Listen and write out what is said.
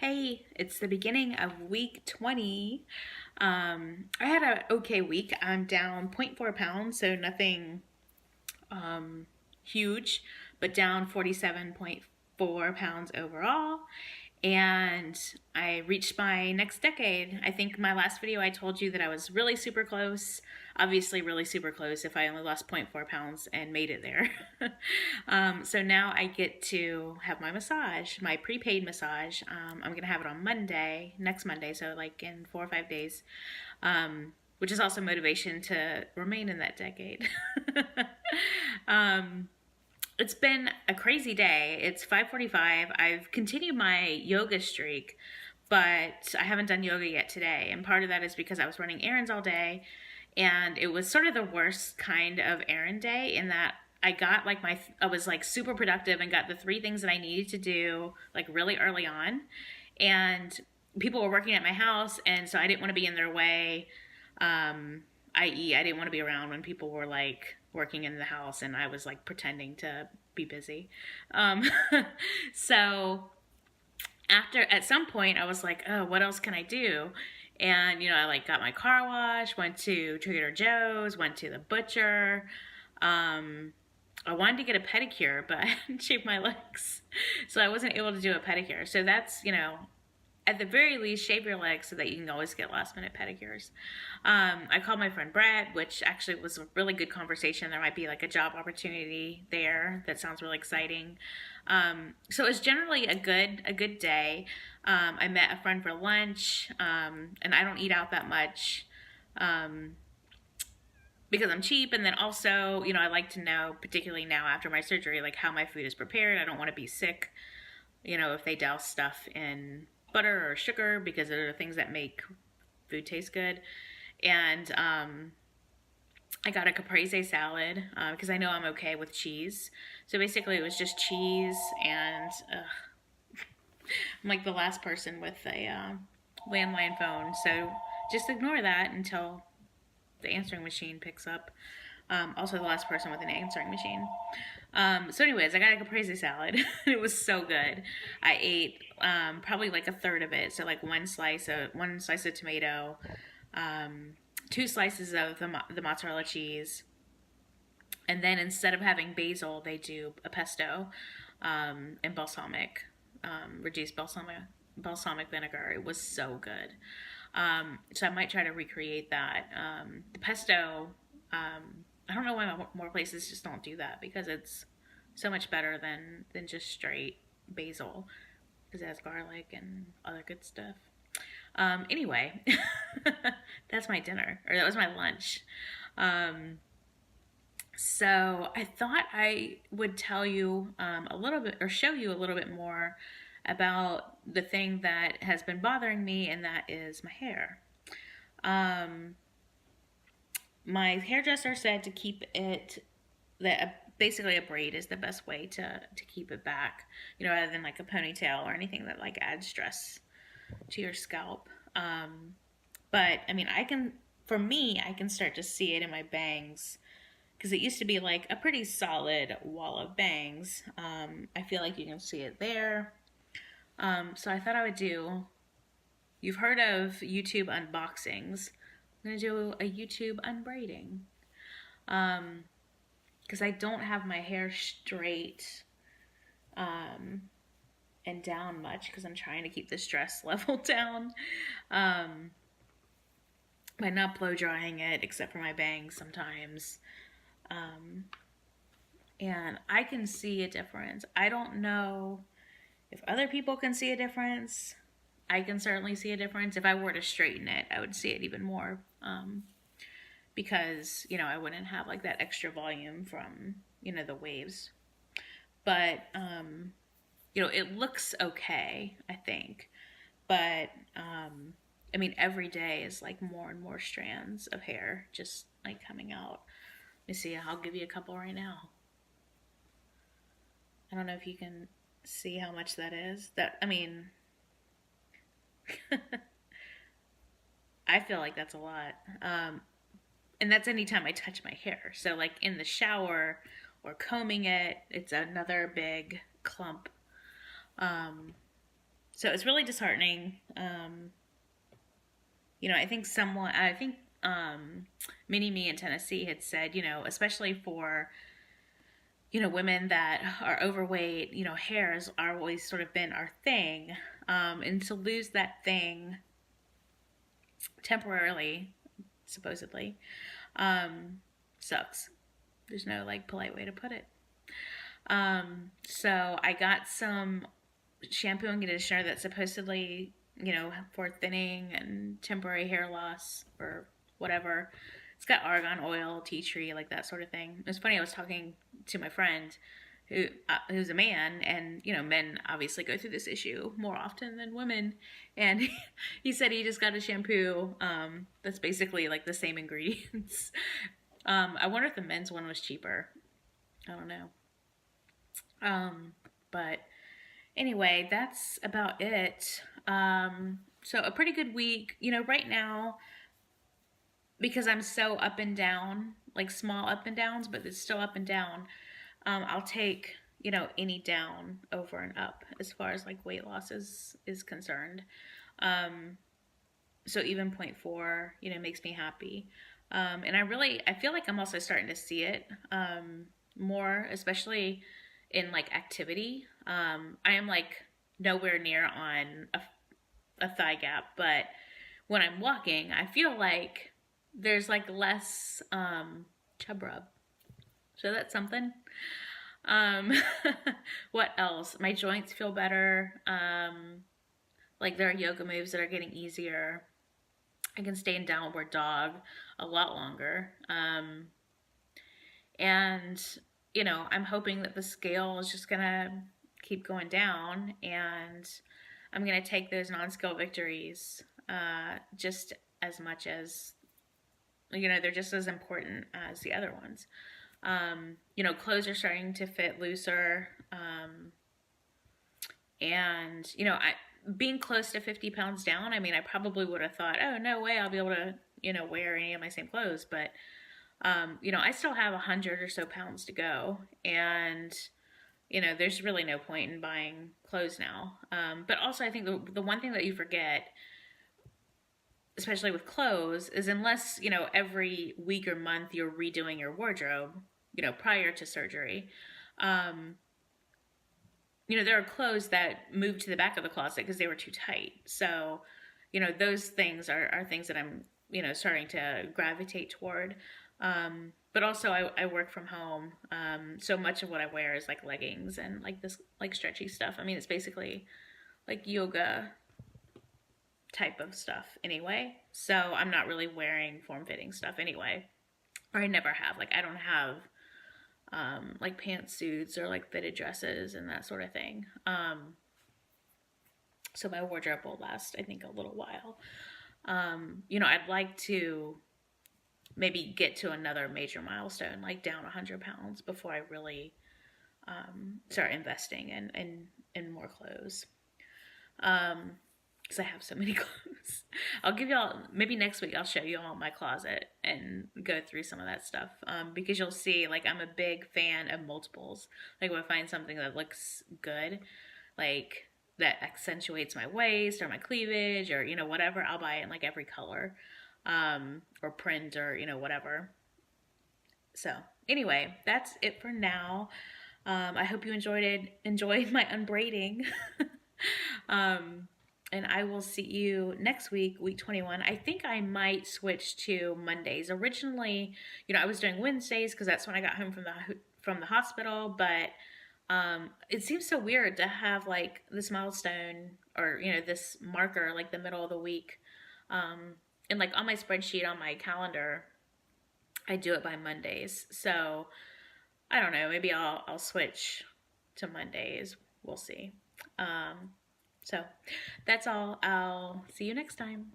Hey, it's the beginning of week 20. I had an okay week. I'm down zero point 0.4 pounds, so nothing huge, but down 47.4 pounds overall. And I reached my next decade. I think my last video I told you that I was really super close, obviously really super close if I only lost zero point 0.4 pounds and made it there. So now I get to have my massage, my prepaid massage. I'm going to have it on Monday, next Monday, so like in 4 or 5 days, which is also motivation to remain in that decade. It's been a crazy day. It's 5:45. I've continued my yoga streak, but I haven't done yoga yet today. And part of that is because I was running errands all day, and it was sort of the worst kind of errand day in that I was like super productive and got the three things that I needed to do like really early on. And people were working at my house, and so I didn't want to be in their way. I.e., I didn't want to be around when people were like working in the house and I was like pretending to be busy. Um, so at some point, I was like, oh, what else can I do? And, I like got my car wash, went to Trader Joe's, went to the butcher. I wanted to get a pedicure, but I hadn't shaved my legs. So I wasn't able to do a pedicure. So that's, at the very least, shave your legs so that you can always get last minute pedicures. I called my friend Brett, which actually was a really good conversation. There might be like a job opportunity there that sounds really exciting. So it was generally a good day. I met a friend for lunch, and I don't eat out that much. Because I'm cheap, and then also, I like to know, particularly now after my surgery, like how my food is prepared. I don't want to be sick, if they douse stuff in butter or sugar, because they're the things that make food taste good. And I got a caprese salad because I know I'm okay with cheese. So basically it was just cheese and I'm like the last person with a landline phone. So just ignore that until the answering machine picks up. Also the last person with an answering machine. So anyways, I got a caprese salad. It was so good. I ate probably like a third of it. So like one slice of tomato, 2 slices of the mozzarella cheese. And then instead of having basil, they do a pesto and balsamic, reduced balsamic vinegar. It was so good. So I might try to recreate that. The pesto, I don't know why more places just don't do that, because it's so much better than just straight basil, because it has garlic and other good stuff. Anyway, that's my dinner, or that was my lunch. So I thought I would tell you a little bit, or show you a little bit more about the thing that has been bothering me, and that is my hair. My hairdresser said to keep it, that basically a braid is the best way to keep it back, rather than like a ponytail or anything that like adds stress to your scalp. But I mean, for me, I can start to see it in my bangs, because it used to be like a pretty solid wall of bangs. I feel like you can see it there. So I thought I would you've heard of YouTube unboxings. I'm going to do a YouTube unbraiding. Because I don't have my hair straight and down much, because I'm trying to keep the stress level down. By not blow drying it, except for my bangs sometimes. And I can see a difference. I don't know if other people can see a difference. I can certainly see a difference. If I were to straighten it, I would see it even more. Because, I wouldn't have like that extra volume from, the waves. But, it looks okay, I think. But, I mean, every day is like more and more strands of hair just like coming out. Let me see, I'll give you a couple right now. I don't know if you can see how much that is. I mean, I feel like that's a lot. And that's anytime I touch my hair. So like in the shower or combing it, it's another big clump. So it's really disheartening. I think Mini Me in Tennessee had said, especially for, women that are overweight, hair has always sort of been our thing. And to lose that thing temporarily, supposedly, sucks. There's no like polite way to put it. So I got some shampoo and conditioner that's supposedly, for thinning and temporary hair loss or whatever. It's got argan oil, tea tree, like that sort of thing. It's funny. I was talking to my friend who's a man, and men obviously go through this issue more often than women. And he said he just got a shampoo that's basically like the same ingredients. I wonder if the men's one was cheaper. I don't know. But anyway, that's about it. So a pretty good week. Right now, because I'm so up and down, like small up and downs, but it's still up and down. I'll take any down over and up as far as like weight loss is concerned. So even 0.4, makes me happy. And I feel like I'm also starting to see it more, especially in like activity. I am like nowhere near on a thigh gap, but when I'm walking, I feel like there's like less chub rub. So that's something. What else? My joints feel better. Like there are yoga moves that are getting easier. I can stay in downward dog a lot longer. And I'm hoping that the scale is just gonna keep going down, and I'm gonna take those non-scale victories just as much as they're just as important as the other ones. Clothes are starting to fit looser, and being close to 50 pounds down. I mean, I probably would have thought, oh no way, I'll be able to wear any of my same clothes, but I still have 100 or so pounds to go, and there's really no point in buying clothes now. But also, I think the one thing that you forget, especially with clothes, is unless every week or month you're redoing your wardrobe, prior to surgery, there are clothes that moved to the back of the closet because they were too tight. So, those things are things that I'm starting to gravitate toward. But also I work from home. So much of what I wear is like leggings and like this like stretchy stuff. I mean, it's basically like yoga type of stuff anyway. So I'm not really wearing form-fitting stuff anyway. Or I never have. Like I don't have like pantsuits or like fitted dresses and that sort of thing. So my wardrobe will last, I think, a little while. I'd like to maybe get to another major milestone, like down 100 pounds before I really start investing in more clothes. Because I have so many clothes. I'll give y'all, maybe next week I'll show you all my closet and go through some of that stuff. Because you'll see, like, I'm a big fan of multiples. Like, if I find something that looks good, like, that accentuates my waist or my cleavage or, whatever, I'll buy it in, like, every color. Or print or, whatever. So, anyway, that's it for now. I hope you enjoyed my unbraiding. And I will see you next week, week 21. I think I might switch to Mondays. Originally, I was doing Wednesdays because that's when I got home from the hospital. But it seems so weird to have like this milestone or this marker like the middle of the week. And like on my spreadsheet on my calendar, I do it by Mondays. So I don't know. Maybe I'll switch to Mondays. We'll see. So that's all. I'll see you next time.